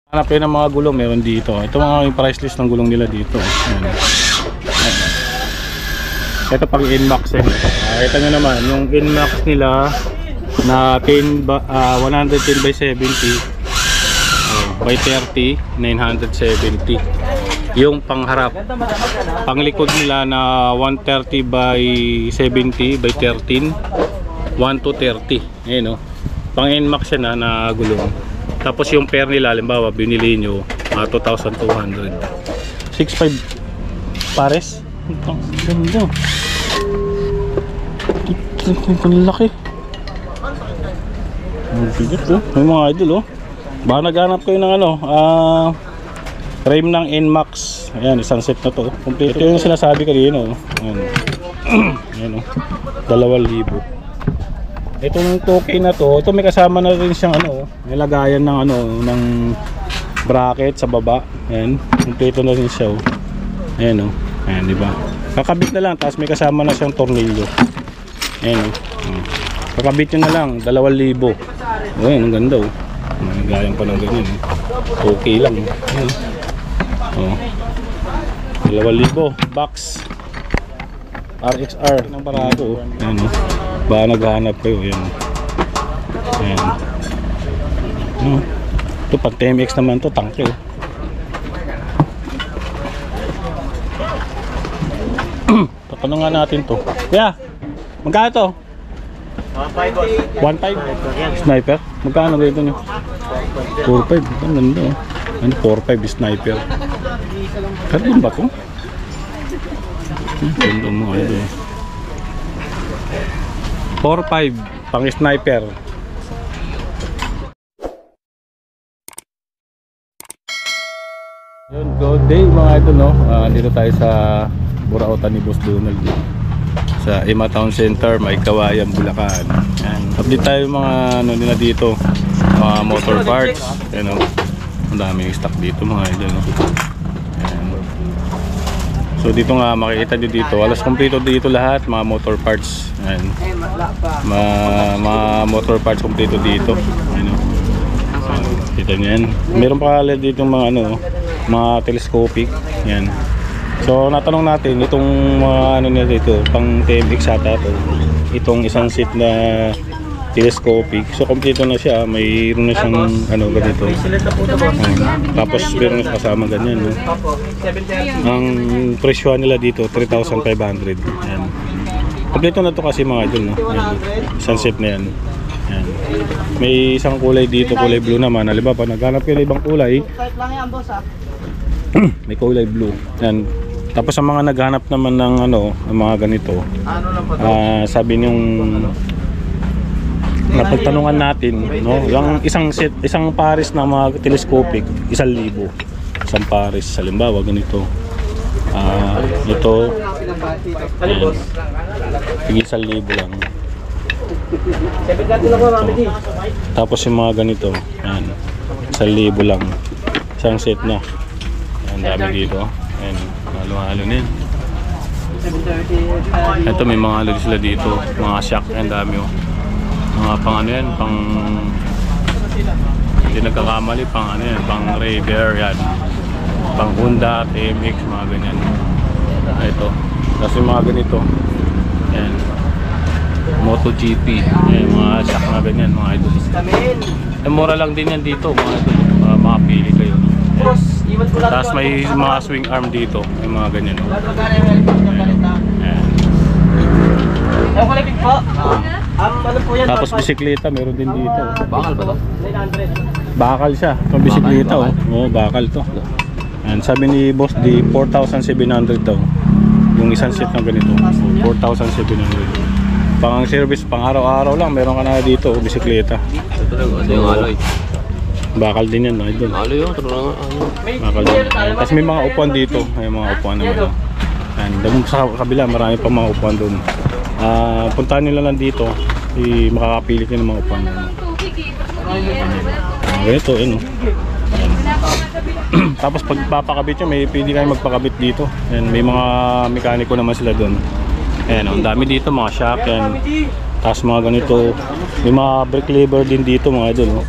Hanapin ng mga gulong, meron dito. Ito mga price list ng gulong nila dito. Ayan. Ito pang Inmax eh. Ito nyo naman, yung Inmax nila na 110 by 70 by 30, 970. Yung pangharap, panglikod nila na 130 by 70 by 13, 1 to 30. Ayan o. Pang Inmax yan na gulong. Tapos yung pair nila, halimbawa binili nyo 2,200. 6.5 pares. Ang ganda. Ang laki. Ang bigat oh. May mga idol oh. Baka naghanap kayo ng ano, frame ng Inmax. Ayan, isang set na to. Ito yung sinasabi kanina oh. Ayan. Ayan oh. 2,000. Itong 2K na to, ito may kasama na rin siyang ano, nilagayan ng ano, ng bracket sa baba. Ayan, ito na rin siya oh. Ayan oh. Ayan, di ba? Kakabit na lang, tapos may kasama na siyang tornilyo. Ayan oh. Kakabit nyo na lang, 2,000. Ayan, ang ganda oh. Nagayan pa ng ganyan oh. Okay lang oh. 2,000 box RXR ng Parago oh. Ayan oh. Baka naghahanap kayo, yan. Ayan. Ito pag TMX naman to, tangke oh. Tatanong nga natin to. Yeah. Magkano to? 1.5. 1.5? Sniper? Magkano dito nyo? 4.5. Ang ganda oh. Ano 4.5 sniper? Karbon ba to? Ganda mo kayo eh. 4.5 pang sniper. Yun, good day mga idol no. Dito tayo sa Burautan ni Boss Donald sa Ima Town Center, May Kawayan, Bulacan. Yan. Update tayo mga ano nila dito, mga motor parts. Yan, no? Ang daming stock dito mga idol no? So dito nga makikita nyo dito, alas kompleto dito lahat, mga motor parts. Ayan. Mga motor parts kompleto dito. Ayan. So, kita nyo yan. Meron pa dito mga ano, mga telescopic. Ayan. So natanong natin itong mga ano nila dito, pang TMX ata to. Itong isang seat na telescopic. So kompleto na siya, mayroon na siyang ano ganito. Tapos meron na kasama ganyan no? Ang presyo nila dito 3,500. Ayan. Kompleto na to kasi mga idol no? Ayan. Isang set na yan. Ayan. May isang kulay dito, kulay blue naman. Halimbawa pag naghanap kayo ng ibang kulay, may kulay blue. Ayan. Tapos ang mga naghanap naman ng ano, ng mga ganito, sabi niyong napagtanungan natin no, yung isang set, isang pares na mga telescopic 1,000. Isang pares, halimbawa ganito. Ito ayan, 1,000 lang. Tapos yung mga ganito, ayan, 1,000 lang. Isang set na. Ang dami dito. Ayan, halo-halo na yun. Ito may mga halo sila dito, mga shock, ang dami oh. Mga pang ano yan, pang hindi nagkakamali, pang ano yan, pang Raider yan, pang Honda, TMX, mga ganyan. Ito, tapos yung mga ganito, yan, MotoGP, yan, mga shock na ganyan, mga idol. Mura lang din yan dito, mga idol, makapili kayo. Tapos may mga swing arm dito, yung mga ganyan. Yan. Tapos bisikleta meron din dito. Bakal ba to? Bakal siya. Itong bisikleta oh. Oo, bakal to. And sabi ni Boss di 4,700 daw. Yung isang set ng ganito. 4,700. Pang service, pang araw-araw lang meron ka na dito, bisikleta. Ito yung alloy. Bakal din yan, idol. Alloy yun, ito lang bakal din. Tapos may mga upuan dito. May mga upuan naman. And doon sa kabila, marami pa mga upuan doon. Puntahan nyo lang dito, makakapili kayo ng mga upuan. Ganito, yun oh. Tapos pag papakabit nyo, may pwede kayo magpakabit dito. And may mga mekaniko naman sila doon. Ayan, ang dami dito, mga shock yan. Tapos mga ganito, may mga brake lever din dito mga idol, no?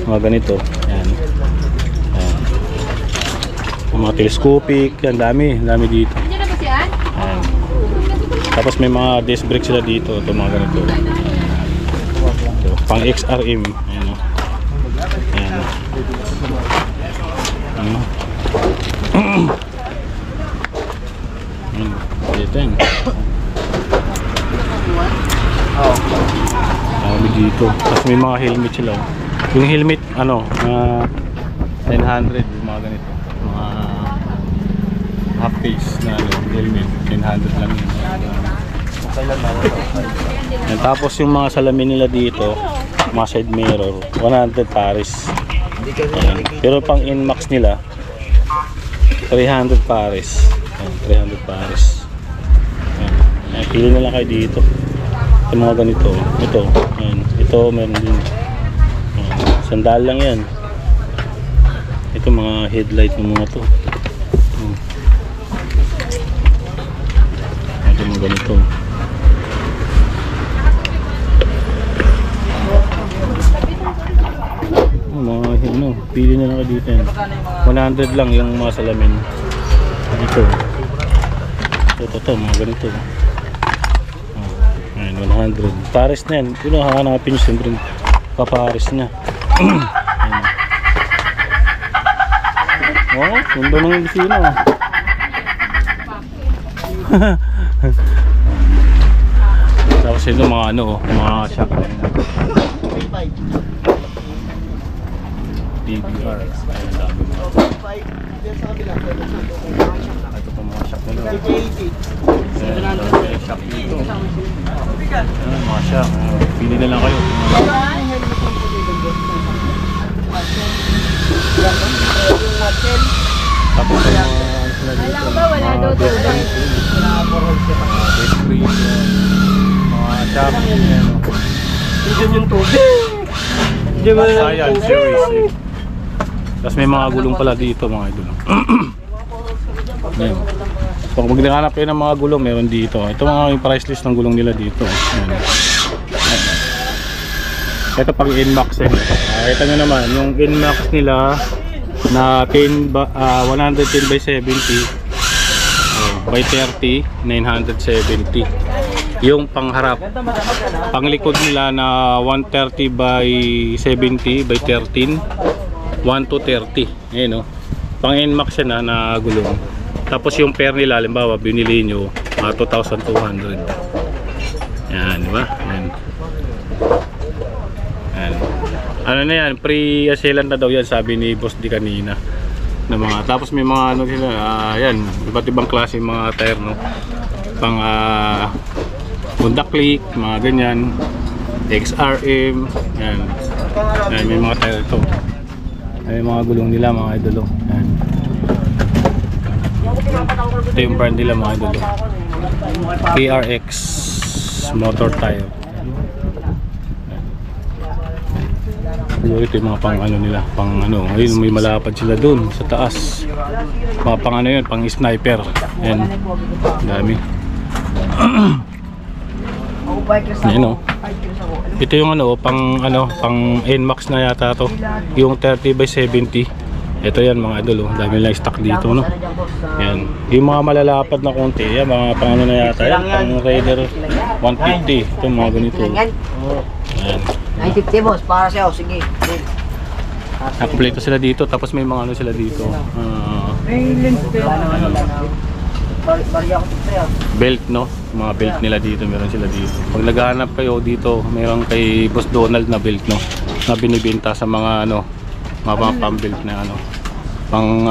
Mga ganito. Ayan. Ayan. mga telescopic, yan dami dito. Ayan. Tapos may mga disc brake sila dito, ito mga ganito. Ito, pang XRM. Ayan o. Ayan o. Ayan. Dito yan. Dami dito. Tapos may mga helmet sila. Yung helmet, 900, yung mga ganito. Mga half face na helmet, 900 lang yun. And tapos yung mga salamin nila dito, mga side mirror, 100 pares. Ayan. Pero pang Inmax nila, 300 pares. Ayan, 300 pares. Ayan, pili na lang kayo dito. Ito mga ganito. Ito, ayan. Ito meron din. Ayan, 100 lang yan. Ito mga headlight ng mga to. Ito mga ganito. Pili na lang kayo dito yan. 100 lang yung mga salamin. Dito. Ito, mga ganito. Ayan, 100. Pares na yan. Kung hahanapin nyo, siyempre papares na. Oh, ganda ng bisina. Tapos ito mga mga shock na yun. DVR. Ayan, dami mga. Ito pa mga shock na lang. Ayan, dami shock dito. Ayan, mga shock. Pili na lang kayo. Tapos mga sila dito. Wala daw to. Mga shock. Diyan yung tubig. Science series. Tapos may mga gulong pala dito mga idol. Ayan. Pag magnahanap kayo ng mga gulong, meron dito. Ito mga yung price list ng gulong nila dito. Ayan. Ayan. Ito pang Inmax eh. Kita nyo naman, yung Inmax nila na 110 by 70 by 30, 970. Yung pangharap, panglikod nila na 130 by 70 by 13, 1 to 30. Ayan o. Pang Inmax yan na gulong. Tapos yung pair nila, halimbawa, binili nyo 2,200. Yan, di ba? Yan. Yan. Ano na yan, pre-sealant na daw yan, sabi ni Boss D kanina. Na mga, tapos may mga ano sila, yan, iba't ibang klase mga tire, no? Pang Honda Click, mga ganyan, XRM, yan. Yan, may mga tire ito. May mga gulong nila, mga idolo. Yan. Ito yung brand nila, mga idolo. KRX Motor Tire. Ito yung mga pang ano nila, pang ano, ayun, may malapad sila dun sa taas. Mga pang ano yun, pang sniper. Yan, dami. Ayun o. Ito yung pang Inmax na yata to. Yung 30 by 70. Ito yan mga idol, dami lang stock dito, no. Yan. Yung mga malalapad na konti, yan mga pang ano na yata, yan, pang Raider 150. Ito mga ganito. Yan. 950 boss, para sa'yo, sige. Nakumpleto sila dito, tapos may mga ano sila dito. Belt, no? Mga belt nila dito, meron sila dito. Pag naghahanap kayo dito, meron kay Boss Donald na belt, no? Na binibenta sa mga mga pang-belt na pang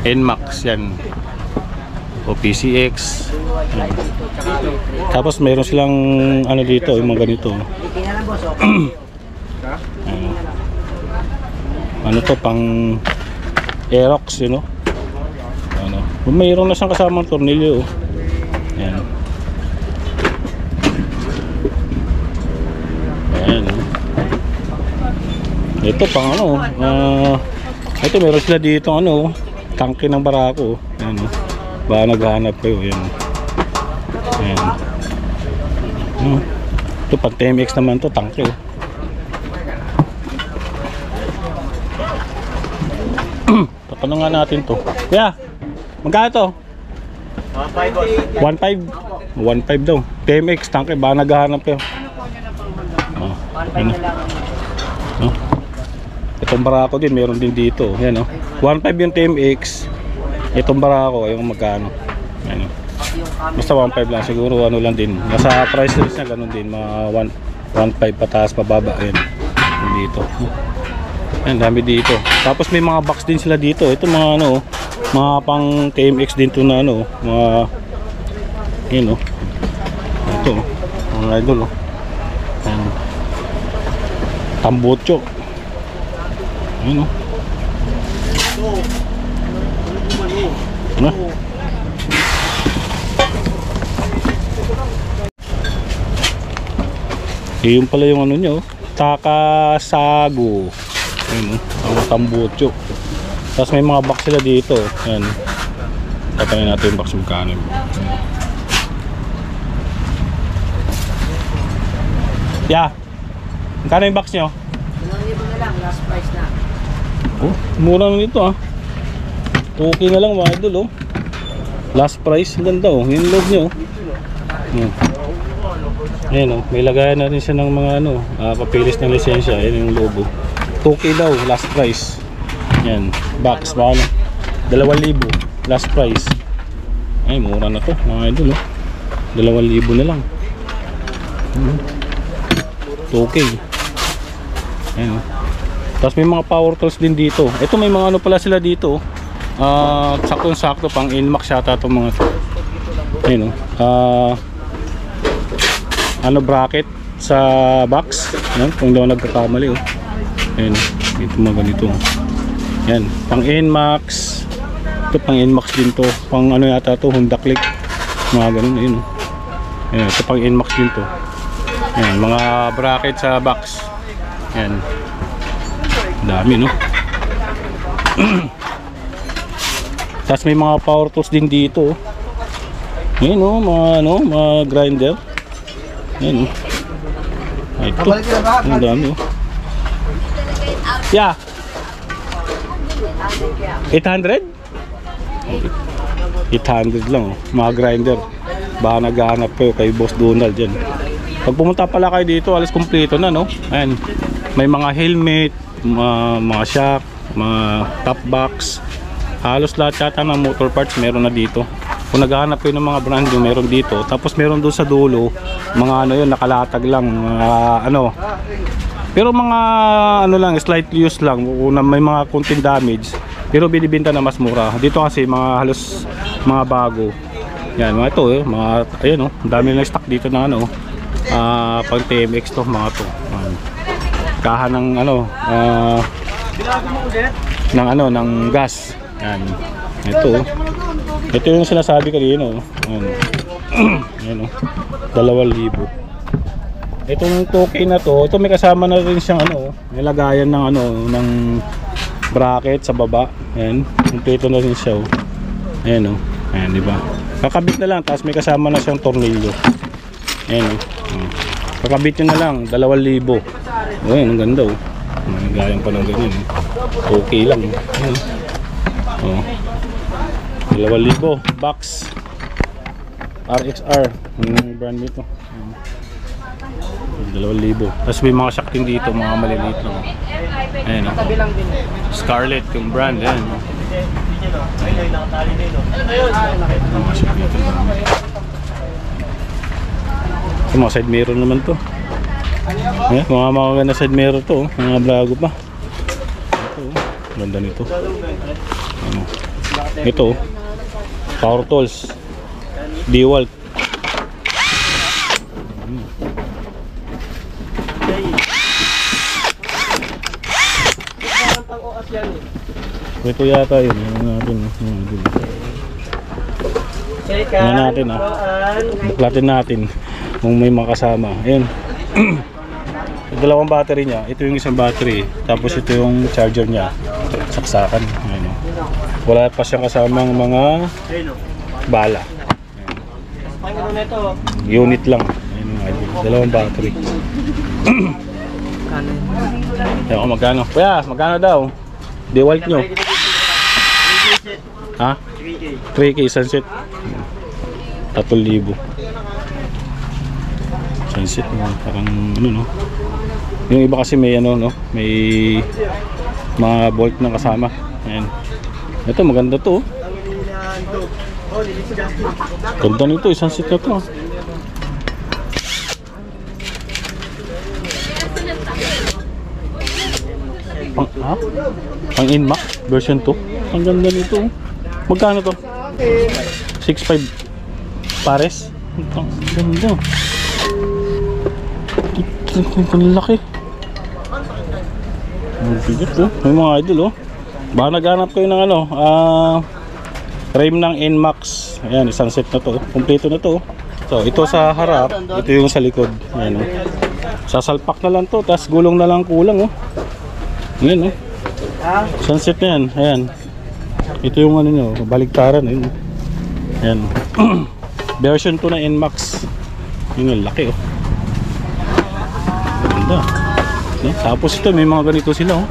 Inmax yan. O PCX. Yan. Tapos meron silang dito, yung mga ganito. Ano to, pang Aerox, you know? Mayroon na siyang kasamang tornilyo. Ayan. Ayan. Ito pang ito meron sila dito tangke ng barako. Ayan. Baka naghahanap kayo. Ayan. Ayan. Ito pang TMX naman to, tangke. Tatanong nga natin to. Kuya, magkano to? 1.5. 1.5 daw. TMX tanke, baka naghahanap kayo. Oh, ano? Oh. Itong barako din, meron din dito. Yan oh. 1.5 yung TMX. Itong barako, yung magkano. Yan oh. Basta 1.5 lang siguro, ano lang din. Nasa price list niya ganun din, mga 1.5 pataas pababa. Yan. Dito. Yan, dami dito. Tapos may mga box din sila dito. Ito mga ano, mga pang TMX din to na ano, mga yun oh. Ito oh, mga idol oh. Yan. Tambocho. Yun oh. Ano? Yun pala yung ano nyo, Takasago. Ayun oh, ang tambocho. Tapos may mga box sila dito. Ayan. Tatanungin natin yung box magkano. Yeah. Magkano yung box nyo? 1,000 na lang, last price na. Oh, mura na nito ah. Okay na lang mga idol oh. Last price, ganda oh. Yung loob nyo oh. Ayan oh, may lagayan na rin siya ng mga ano, papilis ng lisensya. Ayan yung logo. 2K daw, last price. Yan, box ba ano? 2,000 last price. Ay, mura na to mga idol oh. 2,000 na lang. 2K. Ayan oh. Tapos may mga power tools din dito. Ito may mga ano pala sila dito. Sakto-sakto pang Inmax yata itong mga to. Ayan oh. Ano bracket sa box. Ayan, kung daw nagkakamali oh. Ayan, ito mga ganito. Yan, pang Inmax. Ito pang Inmax din to. Pang ano yata to, Honda Click. Mga ganun, ayun oh. Ayan, ito pang Inmax din to. Ayan, mga bracket sa box. Ayan. Dami no. Tapos may mga power tools din dito oh. Ayan oh, mga ano, mga grinder. Ayan oh. Ay, ito. Ang dami oh. Yeah. 800? 800 lang oh. Mga grinder. Baka naghahanap kayo kay Boss Donald dyan. Pag pumunta pala kayo dito, alas kumpleto na no. Ayan. May mga helmet, mga shock, mga top box. Halos lahat yata ng motor parts meron na dito. Kung naghahanap kayo ng mga brand new, meron dito. Tapos meron doon sa dulo, mga ano yun, nakalatag lang, ano. Pero mga ano lang, slightly used lang. Kung may mga konting damage, pero binibenta na mas mura. Dito kasi mga halos mga bago. Yan, mga ito eh, mga ayun oh, dami na stock dito ng ano, pang TMX to, mga to. Kaha ng ano, ng ano, ng gas. Yan. Ito. Ito yung sinasabi kanina oh. Yan oh. 2,000. Itong 2K na to, ito may kasama na rin siyang ano, nilagayan ng ano, ng bracket sa baba. Ayan, kompleto na rin siya oh. Ayan oh. Ayan, di ba? Kakabit na lang, tapos may kasama na siyang tornilyo. Ayan oh. Kakabit nyo na lang, 2,000. Oh, ayan, ang ganda oh. Nagayan pa ng ganyan oh. Okay lang oh. Oh. 2,000 box RXR. Yung brand nito. 2,000. Tapos may mga shock din dito, mga maliliit lang. Ayan oh. Scarlett yung brand. Ayan oh. Mga shock dito. Ito mga side mirror naman to. Ayan, mga maganda side mirror to oh. Mga blago pa. Ito oh. Ganda nito. Ano. Ito power tools DeWalt. Ito yata yun. Ano natin ah. Buklatin natin kung may makasama. Ayan. Dalawang battery niya. Ito yung isang battery. Tapos ito yung charger niya. Saksakan. Ayan. Wala pa siyang kasamang mga bala. Ayan. Unit lang. Ayan, dalawang battery. Ayan, magkano? Kuya, magkano daw? DeWalt nyo. Sunset, Ha? 3K. 3K sunset. 3,000. Sunset mo, parang ano no. Yung iba kasi may ano no, may mga bolt na kasama. Ayan. Ito maganda to. Oh, lilis Justin. Ganda nito, isang set na to. Pang Inmax version 2. Ang ganda nito. Magkano to? 6.5 pares. Ang ganda. Ang laki. Ang bigat oh. May mga idol oh. Baka naghanap kayo ng ano, frame ng Inmax. Ayan, isang set na to. Kompleto na to. So, ito sa harap, ito yung sa likod. Ayan oh. Sasalpak na lang to, tapos gulong na lang kulang oh. Ayan oh. Sunset na yan. Ayan. Ito yung ano nyo, baligtaran. Ayan. Ayan. Version 2 na Inmax. Yun yung laki oh. Ganda. Ayan. Tapos ito, may mga ganito sila oh.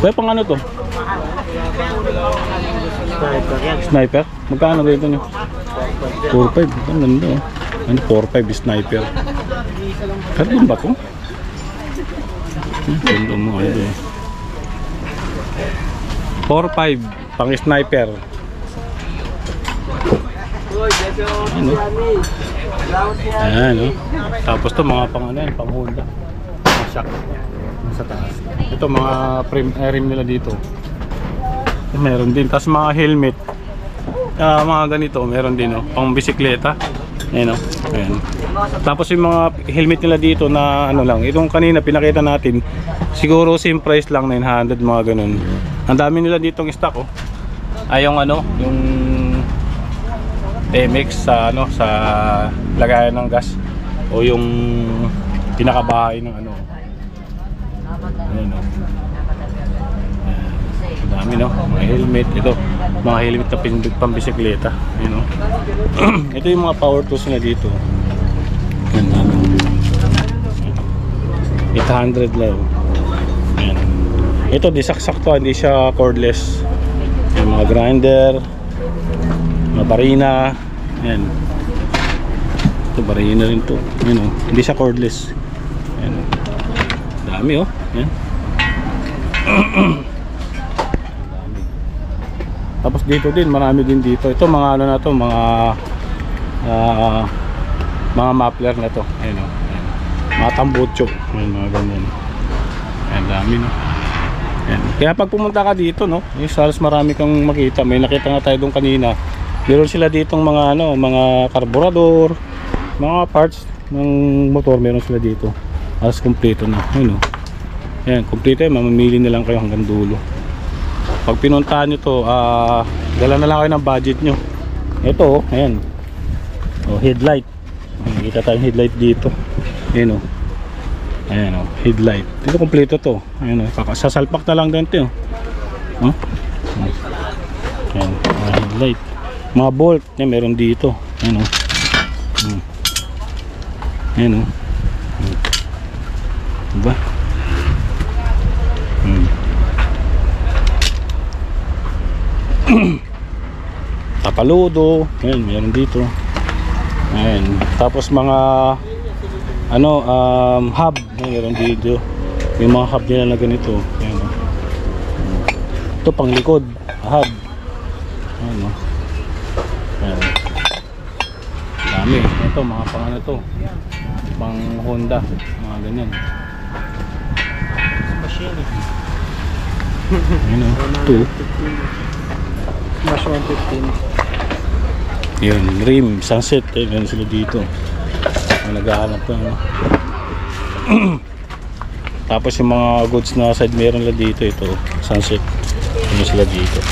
Kaya pang ano to? Sniper yan. Sniper? Magkano ba ito nyo? 4.5. Ang ganda oh. Ano 4.5 sniper? Carbon ba to? Ganda mo ano eh. 4.5 pang sniper. Ano? Ayan oh. Tapos to mga pang ano yan, pang Honda. Pang shock. Sa taas. Ito mga rim nila dito. Meron din. Tapos mga helmet. Mga ganito meron din oh. Pang bisikleta. Ayan oh. Ayan. Tapos yung mga helmet nila dito na ano lang. Itong kanina pinakita natin. Siguro same price lang, 900 mga ganun. Ang dami nila ditong stock oh. Ay yung ano, yung TMX sa ano, sa lagayan ng gas o yung pinakabahay ng ano. Ayan oh. Ang dami no, mga helmet ito, mga helmet na pambisikleta. Ayan oh. Ito yung mga power tools na dito. Ayan dami. 800 lang. Ayan. Ito disaksak to, hindi siya cordless. Ayan, mga grinder, mga barina. Ayan. Ito barina rin to. Ayan oh. Hindi siya cordless. Ayan oh. Dami oh. Ayan. Tapos dito din, marami din dito. Ito mga ano na to, mga muffler na to. Ayan oh. Ayan. Mga tambucho. Ayan, mga ganyan. Ayan, dami no. Ayan. Kaya pag pumunta ka dito no, yung salos marami kang makita. May nakita nga tayo doon kanina. Meron sila ditong mga ano, mga karburador, mga parts ng motor, meron sila dito. Alas kompleto na. Ayan oh. Ayan, kompleto yan. Mamamili na lang kayo hanggang dulo. Pag pinuntahan nyo to, dala na lang kayo ng budget nyo. Ito oh, ayan oh, headlight. Nakikita tayong headlight dito. Ayan oh. Ayan oh, headlight. Ito kompleto to. Ayan oh, sasalpak na lang din ito oh. Ayan, mga headlight. Mga bolt, yan meron dito. Ayan oh. Ayan oh. Diba? Tapaludo, ayan, meron dito. Ayan, tapos mga ano, hub, meron dito. May mga hub nila na ganito. Ayan, ito pang likod, hub. Ayan, ayan. Dami, ito mga pang ano to, pang Honda, mga ganyan. Machine. Ayan, ito. Smash 115. Yun, rim, sunset, ganyan sila dito. Naghahanap ka no? Tapos yung mga goods na side meron nila dito, ito sunset, ganyan sila dito.